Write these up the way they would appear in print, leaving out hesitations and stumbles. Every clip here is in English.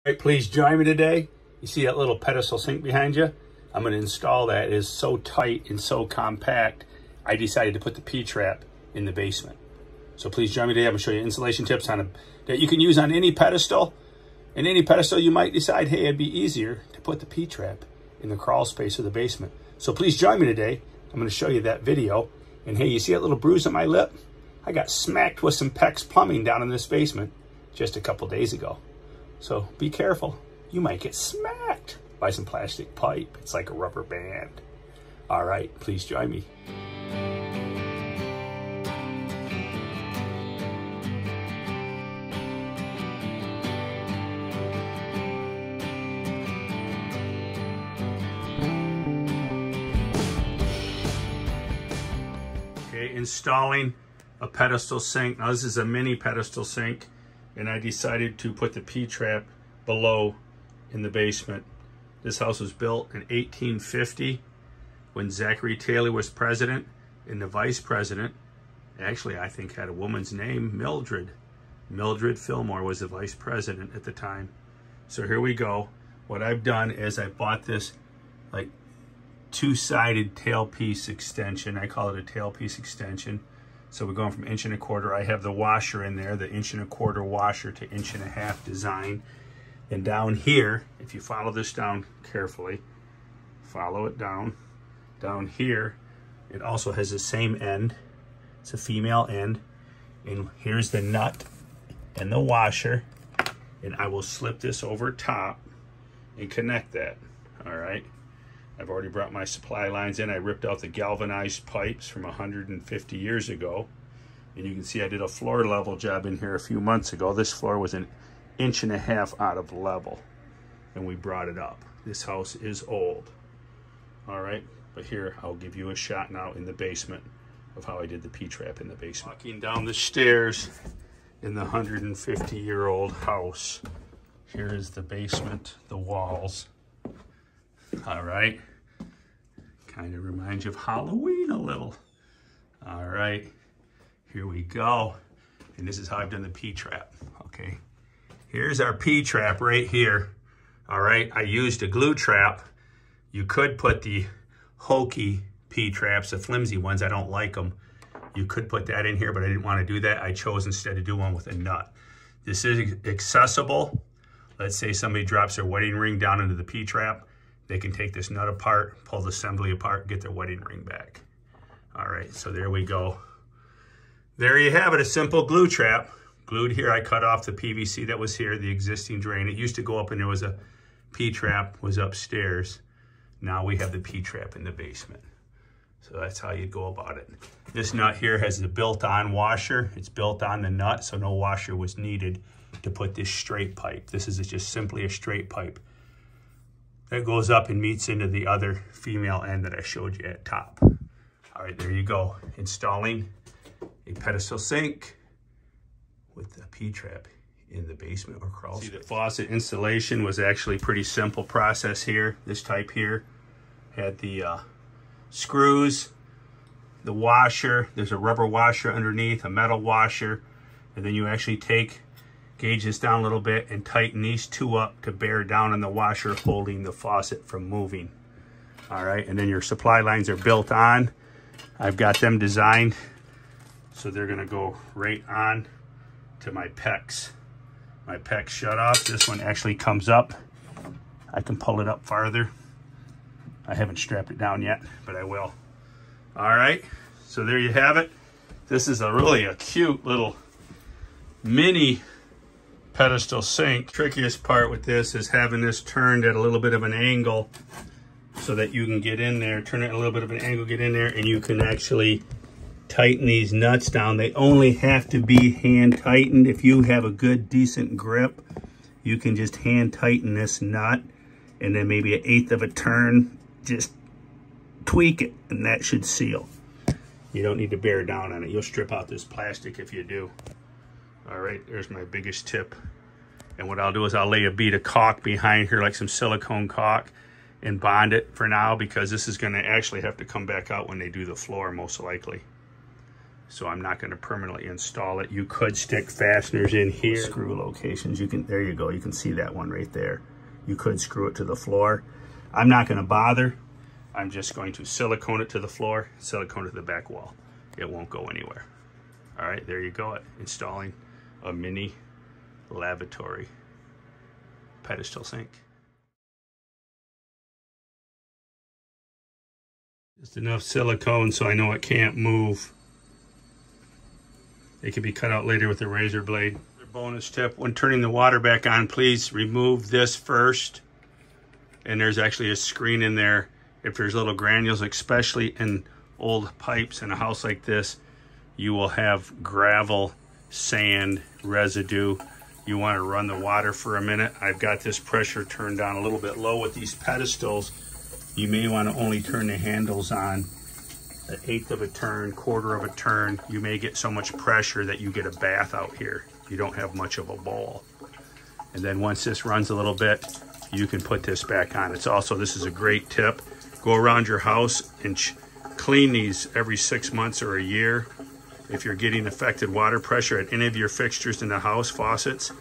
All right, please join me today. You see that little pedestal sink behind you? I'm going to install that. It is so tight and so compact, I decided to put the P-trap in the basement. So please join me today. I'm going to show you installation tips that you can use on any pedestal. And any pedestal you might decide, hey, it'd be easier to put the P-trap in the crawl space of the basement. So please join me today. I'm going to show you that video. And hey, you see that little bruise on my lip? I got smacked with some PEX plumbing down in this basement just a couple days ago. So be careful. You might get smacked by some plastic pipe. It's like a rubber band. All right, please join me. Okay, installing a pedestal sink. Now this is a mini pedestal sink, and I decided to put the P-trap below in the basement. This house was built in 1850 when Zachary Taylor was president, and the vice president, actually I think had a woman's name, Mildred. Mildred Fillmore was the vice president at the time. So here we go. What I've done is I bought this like two-sided tailpiece extension. I call it a tailpiece extension. So we're going from 1.25 inches. I have the washer in there, the 1.25 inch washer to 1.5 inch design. And down here, if you follow this down carefully, follow it down here, it also has the same end. It's a female end. And here's the nut and the washer. And I will slip this over top and connect that, all right? I've already brought my supply lines in. I ripped out the galvanized pipes from 150 years ago. And you can see I did a floor level job in here a few months ago. This floor was 1.5 inches out of level, and we brought it up. This house is old, all right? But here, I'll give you a shot now in the basement of how I did the P-trap in the basement. Walking down the stairs in the 150-year-old house. Here is the basement, the walls. All right, kind of reminds you of Halloween a little. All right, here we go. And this is how I've done the P-trap, okay? Here's our P-trap right here. All right, I used a glue trap. You could put the hokey P-traps, the flimsy ones, I don't like them. You could put that in here, but I didn't want to do that. I chose instead to do one with a nut. This is accessible. Let's say somebody drops their wedding ring down into the P-trap. They can take this nut apart, pull the assembly apart, get their wedding ring back. All right, so there we go. There you have it, a simple glue trap. Glued here, I cut off the PVC that was here, the existing drain. It used to go up and there was a P-trap, was upstairs. Now we have the P-trap in the basement. So that's how you go about it. This nut here has the built-on washer. It's built on the nut, so no washer was needed to put this straight pipe. This is just simply a straight pipe that goes up and meets into the other female end that I showed you at top. All right, there you go. Installing a pedestal sink with the P-trap in the basement or crawl space. See, the faucet installation was actually a pretty simple process here. This type here had the screws, the washer, there's a rubber washer underneath, a metal washer, and then you actually gauge this down a little bit and tighten these two up to bear down on the washer holding the faucet from moving. All right, and then your supply lines are built on. I've got them designed so they're gonna go right on to my PEX. My PEX shut off. This one actually comes up. I can pull it up farther. I haven't strapped it down yet, but I will. All right, so there you have it. This is really a cute little mini pedestal sink. Trickiest part with this is having this turned at a little bit of an angle so that you can get in there, turn it at a little bit of an angle, get in there, and you can actually tighten these nuts down. They only have to be hand tightened. If you have a good, decent grip, you can just hand tighten this nut and then maybe 1/8 of a turn, just tweak it, and that should seal. You don't need to bear down on it. You'll strip out this plastic if you do. All right, there's my biggest tip. And what I'll do is I'll lay a bead of caulk behind here, like some silicone caulk, and bond it for now, because this is gonna actually have to come back out when they do the floor, most likely. so I'm not going to permanently install it. You could stick fasteners in here. Screw locations, you can, there you go, you can see that one right there. You could screw it to the floor. I'm not going to bother. I'm just going to silicone it to the floor, silicone it to the back wall. It won't go anywhere. All right, there you go, installing a mini lavatory pedestal sink. Just enough silicone so I know it can't move. It can be cut out later with a razor blade. Bonus tip, when turning the water back on, please remove this first. And there's actually a screen in there. If there's little granules, especially in old pipes in a house like this, you will have gravel, sand, residue. You want to run the water for a minute. I've got this pressure turned down a little bit low with these pedestals. You may want to only turn the handles on 1/8 of a turn, 1/4 of a turn. You may get so much pressure that you get a bath out here. You don't have much of a bowl. And then once this runs a little bit, you can put this back on. It's also, this is a great tip. Go around your house and clean these every 6 months or a year. If you're getting affected water pressure at any of your fixtures in the house, faucets,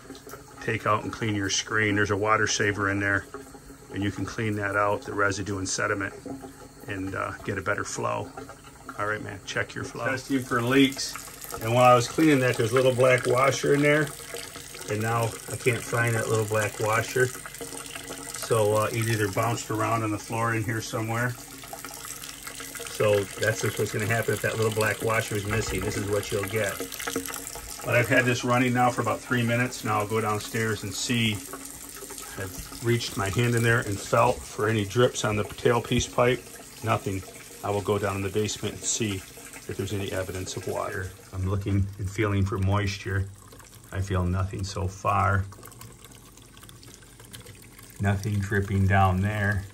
take out and clean your screen. There's a water saver in there, and you can clean that out, the residue and sediment, and get a better flow. All right, man, check your flow. Testing for leaks. And while I was cleaning that, there's a little black washer in there, and now I can't find that little black washer. So it either bounced around on the floor in here somewhere. So that's just what's going to happen if that little black washer is missing. This is what you'll get. But I've had this running now for about 3 minutes. Now I'll go downstairs and see. I've reached my hand in there and felt for any drips on the tailpiece pipe. Nothing. I will go down in the basement and see if there's any evidence of water. I'm looking and feeling for moisture. I feel nothing so far. Nothing dripping down there.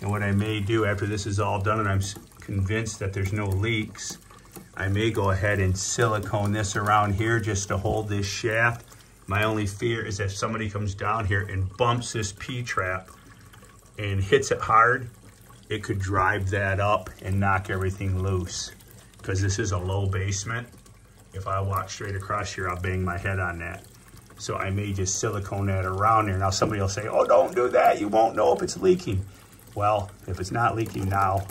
And what I may do after this is all done and I'm convinced that there's no leaks, I may go ahead and silicone this around here just to hold this shaft. My only fear is if somebody comes down here and bumps this P-trap and hits it hard, it could drive that up and knock everything loose. Because this is a low basement. If I walk straight across here, I'll bang my head on that. So I may just silicone that around there. Now somebody will say, oh, don't do that. You won't know if it's leaking. Well, if it's not leaking now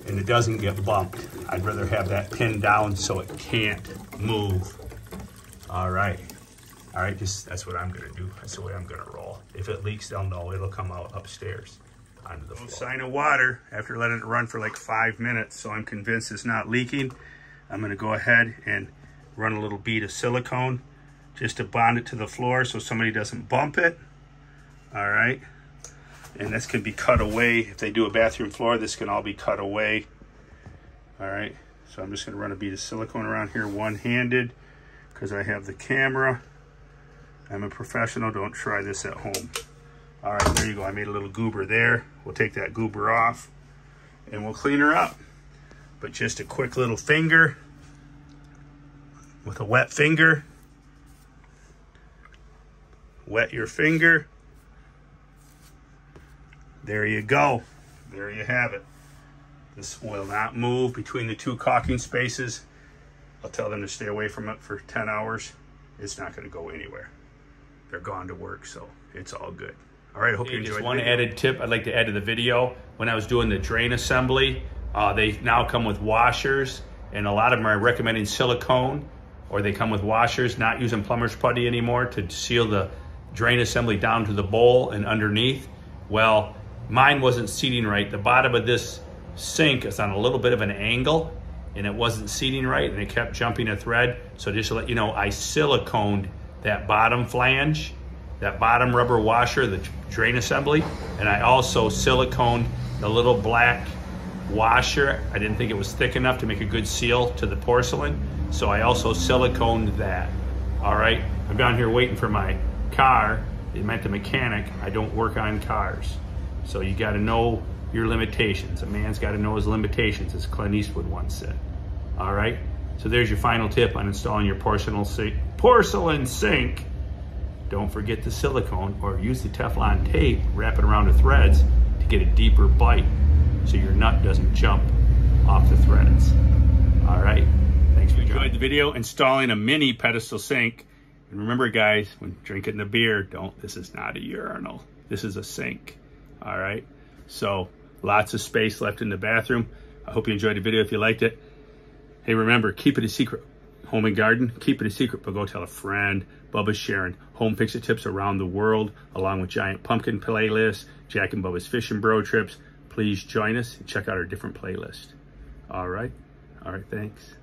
and it doesn't get bumped, I'd rather have that pinned down so it can't move. All right. All right, that's what I'm gonna do. That's the way I'm gonna roll. If it leaks, they'll know. It'll come out upstairs onto the floor. No sign of water after letting it run for like 5 minutes, so I'm convinced it's not leaking. I'm gonna go ahead and run a little bead of silicone just to bond it to the floor so somebody doesn't bump it. All right. And this can be cut away. If they do a bathroom floor, this can all be cut away. All right, so I'm just gonna run a bead of silicone around here one-handed because I have the camera. I'm a professional, don't try this at home. All right, there you go, I made a little goober there. We'll take that goober off and we'll clean her up. But just a quick little finger with a wet finger. Wet your finger. There you go. There you have it. This will not move between the 2 caulking spaces. I'll tell them to stay away from it for 10 hours. It's not going to go anywhere. They're gone to work, so it's all good. All right, I hope you enjoyed. Just one added tip I'd like to add to the video. When I was doing the drain assembly, they now come with washers, and a lot of them are recommending silicone, or they come with washers, not using plumber's putty anymore to seal the drain assembly down to the bowl and underneath. Well, mine wasn't seating right. The bottom of this sink is on a little bit of an angle and it wasn't seating right and it kept jumping a thread. So just to let you know, I siliconed that bottom flange, that bottom rubber washer, the drain assembly, and I also siliconed the little black washer. I didn't think it was thick enough to make a good seal to the porcelain, so I also siliconed that. All right, I'm down here waiting for my car. It meant the mechanic. I don't work on cars. So you got to know your limitations. A man's got to know his limitations, as Clint Eastwood once said. All right, so there's your final tip on installing your porcelain sink. Don't forget the silicone, or use the Teflon tape, wrap it around the threads to get a deeper bite so your nut doesn't jump off the threads. All right. Thanks for enjoying the video installing a mini pedestal sink. And remember, guys, when drinking the beer, this is not a urinal. This is a sink. All right. So lots of space left in the bathroom. I hope you enjoyed the video. If you liked it, hey, remember, keep it a secret. Home and garden, keep it a secret, but go tell a friend. Bubba's sharing home fix-it tips around the world, along with giant pumpkin playlists, Jack and Bubba's fishing bro trips. Please join us and check out our different playlist. All right, thanks.